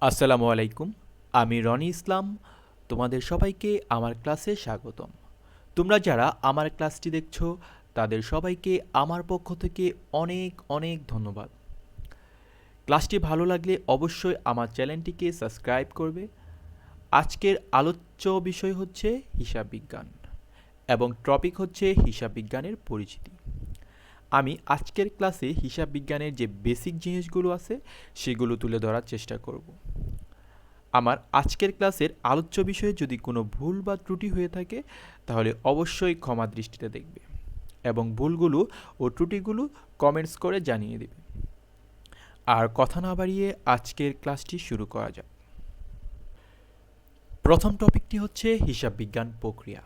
আসসালামু আলাইকুম। আমি রনি ইসলাম। তোমাদের সবাইকে আমার ক্লাসে স্বাগতম। তোমরা যারা আমার ক্লাসটি দেখছো তাদের সবাইকে আমার পক্ষ থেকে অনেক অনেক ধন্যবাদ। ক্লাসটি ভালো লাগলে অবশ্যই আমার চ্যানেলটিকে সাবস্ক্রাইব করবে। আজকের আলোচ্য বিষয় হচ্ছে হিসাব বিজ্ঞান এবং টপিক হচ্ছে হিসাব বিজ্ঞানের পরিচিতি। আমি আজকের ক্লাসে হিসাব বিজ্ঞানের যে বেসিক জিনিসগুলো আছে সেগুলো তুলে ধরার চেষ্টা করব। আমার আজকের ক্লাসের আলোচ্য বিষয়ে যদি কোনো ভুল বা ত্রুটি হয়ে থাকে তাহলে অবশ্যই ক্ষমা দৃষ্টিতে দেখবে এবং ভুলগুলো ও ত্রুটিগুলো কমেন্টস করে জানিয়ে দেবে। আর কথা না বাড়িয়ে আজকের ক্লাসটি শুরু করা যাক। প্রথম টপিকটি হচ্ছে হিসাব বিজ্ঞান প্রক্রিয়া।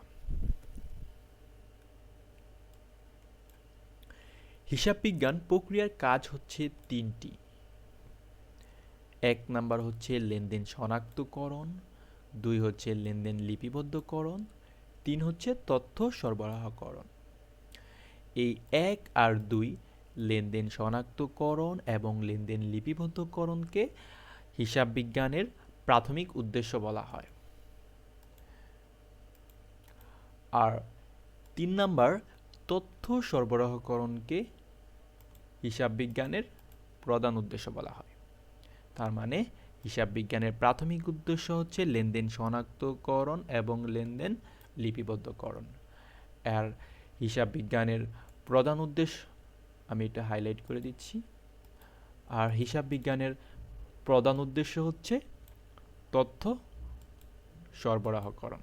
হিসাব বিজ্ঞান প্রক্রিয়ার কাজ হচ্ছে তিনটি। এক নাম্বার হচ্ছে লেনদেন শনাক্তকরণ, দুই হচ্ছে লেনদেন লিপিবদ্ধকরণ, তিন হচ্ছে তথ্য সরবরাহকরণ। এই এক আর দুই লেনদেন শনাক্তকরণ এবং লেনদেন লিপিবদ্ধকরণকে হিসাব বিজ্ঞানের প্রাথমিক উদ্দেশ্য বলা হয়। আর তিন নাম্বার তথ্য সরবরাহকরণকে হিসাব বিজ্ঞানের প্রধান উদ্দেশ্য বলা হয়। তার মানে হিসাব বিজ্ঞানের প্রাথমিক উদ্দেশ্য হচ্ছে লেনদেন শনাক্তকরণ এবং লেনদেন লিপিবদ্ধকরণ। আর হিসাব বিজ্ঞানের প্রধান উদ্দেশ্য আমি এটা হাইলাইট করে দিচ্ছি। আর হিসাব বিজ্ঞানের প্রধান উদ্দেশ্য হচ্ছে তথ্য সরবরাহকরণ।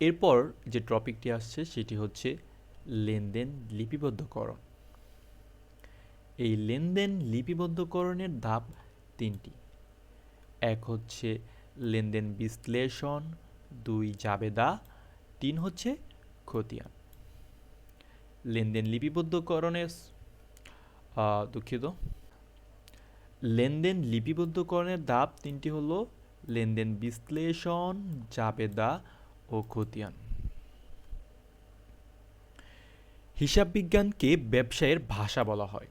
এরপর যে টপিকটি আসছে সেটি হচ্ছে লেনদেন লিপিবদ্ধকরণ। এই লেনদেন লিপিবদ্ধকরণের ধাপ তিনটি। এক হচ্ছে লেনদেন বিশ্লেষণ, দুই জাবেদা, তিন হচ্ছে খতিয়ান। লেনদেন লিপিবদ্ধকরণের দুঃখিত লেনদেন লিপিবদ্ধকরণের ধাপ তিনটি হলো লেনদেন বিশ্লেষণ, জাবেদা ও খতিয়ান। হিসাব বিজ্ঞানকে ব্যবসায়ের ভাষা বলা হয়।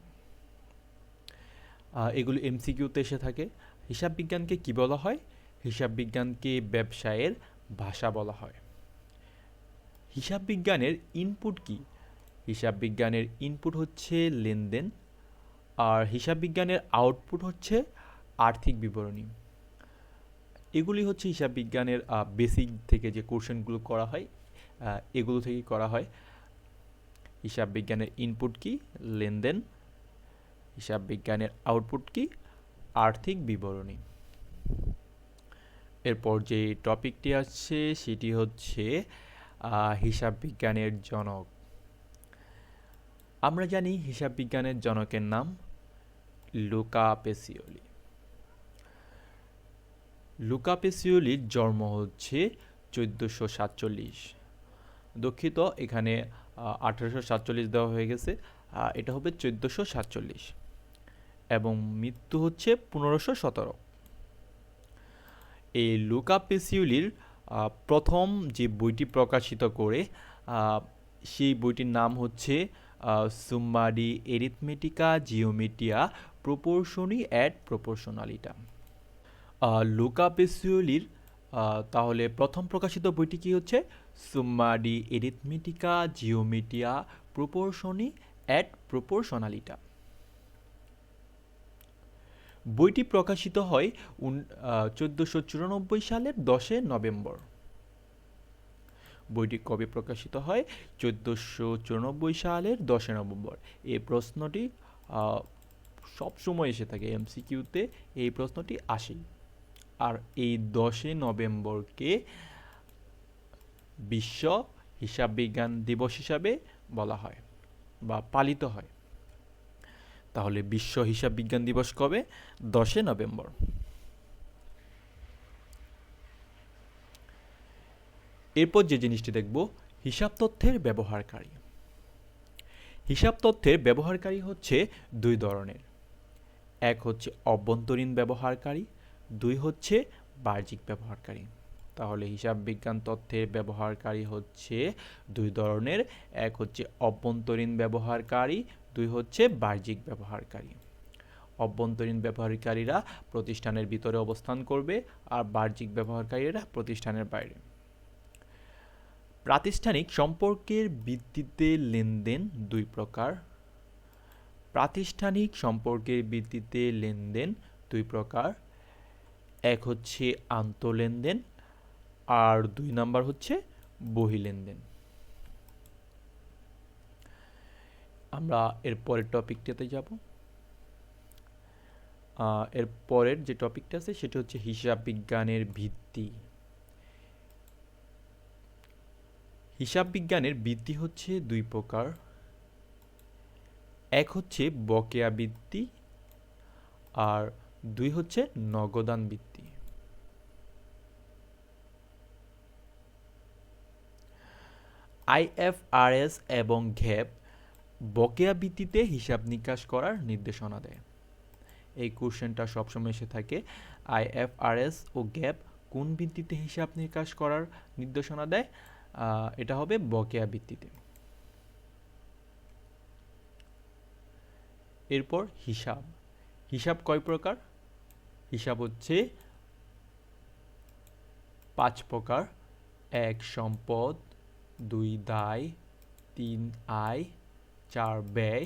এগুলো এমসিকিউতে এসে থাকে। হিসাব বিজ্ঞানকে কি বলা হয়? হিসাব বিজ্ঞানকে ব্যবসায়ের ভাষা বলা হয়। হিসাব বিজ্ঞানের ইনপুট কি? হিসাব বিজ্ঞানের ইনপুট হচ্ছে লেনদেন, আর হিসাব বিজ্ঞানের আউটপুট হচ্ছে আর্থিক বিবরণী। এগুলি হচ্ছে হিসাব বিজ্ঞানের বেসিক থেকে যে কোশ্চেনগুলো করা হয় এগুলো থেকেই করা হয়। হিসাব বিজ্ঞানের ইনপুট কি? লেনদেন। হিসাব বিজ্ঞানের আউটপুট কি? আর্থিক বিবরণী। এরপর যে টপিকটি আসছে সেটি হচ্ছে হিসাব বিজ্ঞানের জনক। আমরা জানি হিসাব বিজ্ঞানের জনকের নাম লুকা পেসিওলি। লুকা পেসিওলির জন্ম হচ্ছে 1447। দুঃখিত, এখানে 1847 দেওয়া হয়ে গেছে, এটা হবে 1447 এবং মৃত্যু হচ্ছে 1517। এই লুকা পেসিওলির প্রথম যে বইটি প্রকাশিত করে সেই বইটির নাম হচ্ছে সুম্মা ডি এরিথমেটিকা জিওমেট্রিয়া প্রপোর্শনি অ্যাট প্রপোর্শনালিটা। লুকা পেসিওলির তাহলে প্রথম প্রকাশিত বইটি কি হচ্ছে? সুম্মা ডি এরিথমেটিকা জিওমেট্রিয়া প্রপোর্শনি অ্যাট প্রপোর্শনালিটা। বইটি প্রকাশিত হয় 1494 সালের 10 নভেম্বর। বইটি কবে প্রকাশিত হয়? 1494 সালের 10 নভেম্বর। এই প্রশ্নটি সবসময় এসে থাকে এমসিকিউতে, এই প্রশ্নটি আসে। আর এই 10 নভেম্বরকে বিশ্ব হিসাব বিজ্ঞান দিবস হিসাবে বলা হয় বা পালিত হয়। তাহলে বিশ্ব হিসাব বিজ্ঞান দিবস কবে? 10 নভেম্বর। এরপর যে জিনিসটি দেখব, হিসাব তথ্যের ব্যবহারকারী। হিসাব তথ্যের ব্যবহারকারী হচ্ছে দুই ধরনের। এক হচ্ছে অভ্যন্তরীণ ব্যবহারকারী, দুই হচ্ছে বাহ্যিক ব্যবহারকারী। তাহলে হিসাব বিজ্ঞান তথ্যের ব্যবহারকারী হচ্ছে দুই ধরনের। এক হচ্ছে অভ্যন্তরীণ ব্যবহারকারী, দুই হচ্ছে বাহ্যিক ব্যবহারকারী। অভ্যন্তরীণ ব্যবহারকারীরা প্রতিষ্ঠানের ভিতরে অবস্থান করবে আর বাহ্যিক ব্যবহারকারীরা প্রতিষ্ঠানের বাইরে। প্রাতিষ্ঠানিক সম্পর্কের ভিত্তিতে লেনদেন দুই প্রকার। প্রাতিষ্ঠানিক সম্পর্কের ভিত্তিতে লেনদেন দুই প্রকার। এক হচ্ছে আন্তঃলেনদেন আর 2 নাম্বার হচ্ছে বহির্লেনদেন। আমরা এর পরের টপিকটাতে যাব। এর পরের যে টপিকটা আছে সেটা হচ্ছে হিসাব বিজ্ঞানের ভিত্তি। হিসাব বিজ্ঞানের ভিত্তি হচ্ছে দুই প্রকার। এক হচ্ছে বকেয়া ভিত্তি আর 2 হচ্ছে নগদান ভিত্তি। আইএফআরএস এবং গ্যাপ বকেয়া ভিত্তিতে হিসাব নিকাশ করার নির্দেশনা দেয়। এই কোশ্চেনটা সবসময় এসে থাকে, আইএফআরএস ও গ্যাপ কোন ভিত্তিতে হিসাব নিকাশ করার নির্দেশনা দেয়? এটা হবে বকেয়া ভিত্তিতে। এরপর হিসাব। হিসাব কয় প্রকার? হিসাব হচ্ছে 5 প্রকার। 1 সম্পদ, 2 দায়, 3 আয়, 4 ব্যয়,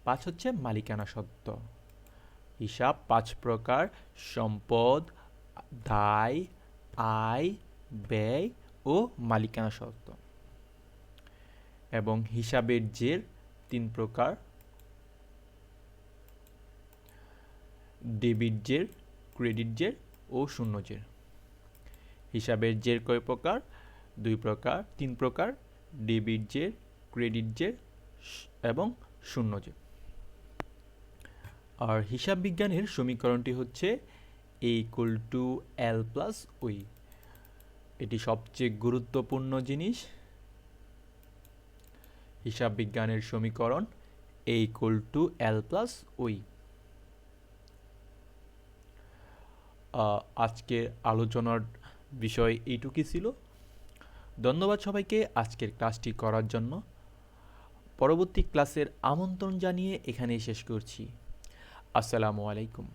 5 হচ্ছে মালিকানা সত্ত্ব। হিসাব 5 প্রকার: সম্পদ, দায়, আয়, ব্যয় ও মালিকানা সত্ত্ব। এবং হিসাবের জের 3 প্রকার: ডেবিট জের, ক্রেডিট জের ও শূন্য জের। হিসাবের জের কয় প্রকার? 2 প্রকার, 3 প্রকার: ডেবিট জের, ক্রেডিট জের এবং শূন্য জের। আর হিসাব বিজ্ঞানের সমীকরণটি হচ্ছে A=L+O। এটি সবচেয়ে গুরুত্বপূর্ণ জিনিস। হিসাব বিজ্ঞানের সমীকরণ A=L+O। আজকের আলোচনার বিষয় এইটুকুই ছিল। ধন্যবাদ সবাইকে আজকের ক্লাসটি করার জন্য। পরবর্তী ক্লাসের আমন্ত্রণ জানিয়ে এখানেই শেষ করছি। আসসালামু আলাইকুম।